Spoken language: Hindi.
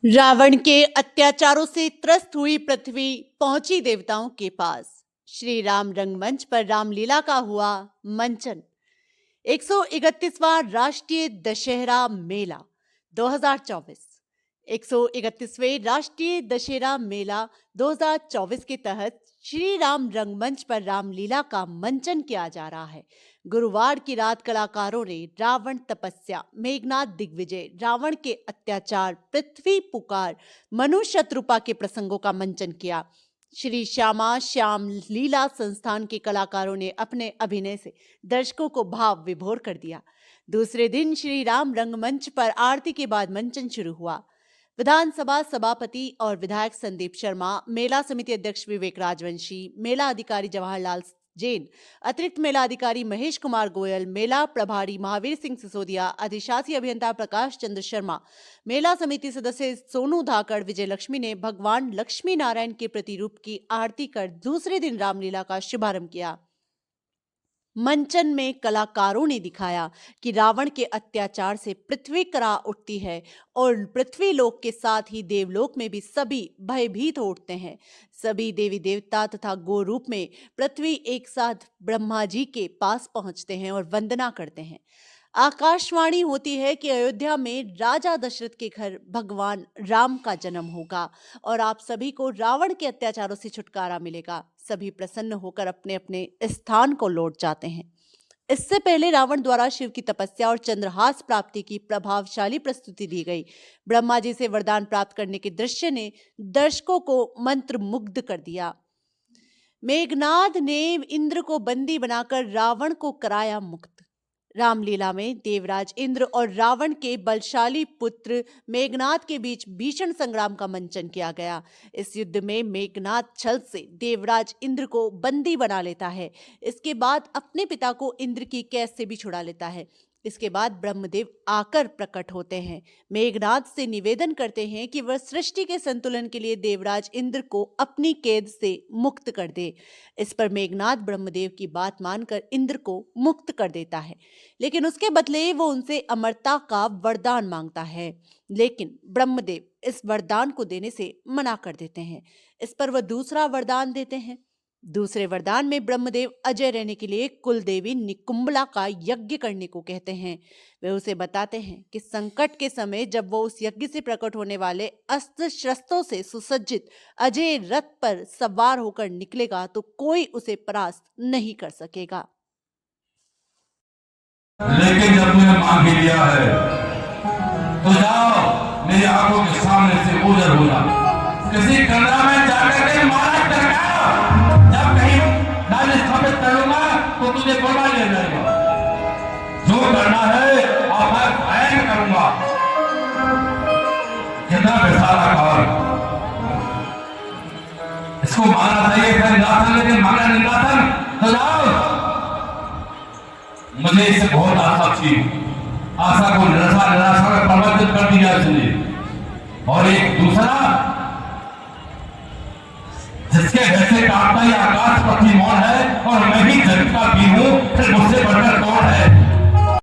रावण के अत्याचारों से त्रस्त हुई पृथ्वी पहुंची देवताओं के पास। श्री राम रंगमंच पर रामलीला का हुआ मंचन। 131वां राष्ट्रीय दशहरा मेला 2024। 131वें राष्ट्रीय दशहरा मेला 2024 के तहत श्री राम रंगमंच पर रामलीला का मंचन किया जा रहा है। गुरुवार की रात कलाकारों ने रावण तपस्या, मेघनाद दिग्विजय, रावण के अत्याचार, पृथ्वी पुकार, मनु शत्रुपा के प्रसंगों का मंचन किया। श्री श्यामा श्याम लीला संस्थान के कलाकारों ने अपने अभिनय से दर्शकों को भाव विभोर कर दिया। दूसरे दिन श्री राम रंगमंच पर आरती के बाद मंचन शुरू हुआ। विधानसभा सभापति और विधायक संदीप शर्मा, मेला समिति अध्यक्ष विवेक राजवंशी, मेला अधिकारी जवाहरलाल जैन, अतिरिक्त मेला अधिकारी महेश कुमार गोयल, मेला प्रभारी महावीर सिंह सिसोदिया, अधिशासी अभियंता प्रकाश चंद्र शर्मा, मेला समिति सदस्य सोनू धाकड़, विजय लक्ष्मी ने भगवान लक्ष्मी नारायण के प्रतिरूप की आरती कर दूसरे दिन रामलीला का शुभारंभ किया। मंचन में कलाकारों ने दिखाया कि रावण के अत्याचार से पृथ्वी करा उठती है और पृथ्वी लोक के साथ ही देवलोक में भी सभी भयभीत हो उठते हैं। सभी देवी देवता तथा गो रूप में पृथ्वी एक साथ ब्रह्मा जी के पास पहुंचते हैं और वंदना करते हैं। आकाशवाणी होती है कि अयोध्या में राजा दशरथ के घर भगवान राम का जन्म होगा और आप सभी को रावण के अत्याचारों से छुटकारा मिलेगा। सभी प्रसन्न होकर अपने अपने स्थान को लौट जाते हैं। इससे पहले रावण द्वारा शिव की तपस्या और चंद्रहास प्राप्ति की प्रभावशाली प्रस्तुति दी गई। ब्रह्मा जी से वरदान प्राप्त करने के दृश्य ने दर्शकों को मंत्रमुग्ध कर दिया। मेघनाद ने इंद्र को बंदी बनाकर रावण को कराया मुक्त। रामलीला में देवराज इंद्र और रावण के बलशाली पुत्र मेघनाद के बीच भीषण संग्राम का मंचन किया गया। इस युद्ध में मेघनाद छल से देवराज इंद्र को बंदी बना लेता है। इसके बाद अपने पिता को इंद्र की कैद से भी छुड़ा लेता है। इसके बाद ब्रह्मदेव आकर प्रकट होते हैं, मेघनाद से निवेदन करते हैं कि वह सृष्टि के संतुलन के लिए देवराज इंद्र को अपनी कैद से मुक्त कर दे। इस पर मेघनाद ब्रह्मदेव की बात मानकर इंद्र को मुक्त कर देता है, लेकिन उसके बदले वो उनसे अमरता का वरदान मांगता है। लेकिन ब्रह्मदेव इस वरदान को देने से मना कर देते हैं। इस पर वह दूसरा वरदान देते हैं। दूसरे वरदान में ब्रह्मदेव अजय रहने के लिए कुलदेवी निकुंबला का यज्ञ करने को कहते हैं। वे उसे बताते हैं कि संकट के समय जब वो उस यज्ञ से प्रकट होने वाले अस्त्र शस्त्रों से सुसज्जित अजय रथ पर सवार होकर निकलेगा तो कोई उसे परास्त नहीं कर सकेगा। लेकिन जब तुमने मांग ही लिया है तो जाओ, मेरी आंखों के सामने से ओझल हो जाओ। किसी कमरा में जाकर के मारा टरकाओ। जब कहीं राज स्थापित करूंगा तो तुझे बर्मा ले जाएगा। जो करना है आप आयन करूंगा। कितना विशाल आकार, इसको मानना चाहिए था निरासन, लेकिन मांगना निरासन। तो जाओ, मुझे इससे बहुत आशा थी। आशा को निराशा में परिवर्तित कर दिया इसने। और एक दूसरा, जिसके घर से काटता ही आकाश पृथ्वी मौन है और मैं भी जगत का भी हूं, फिर मुझसे बढ़कर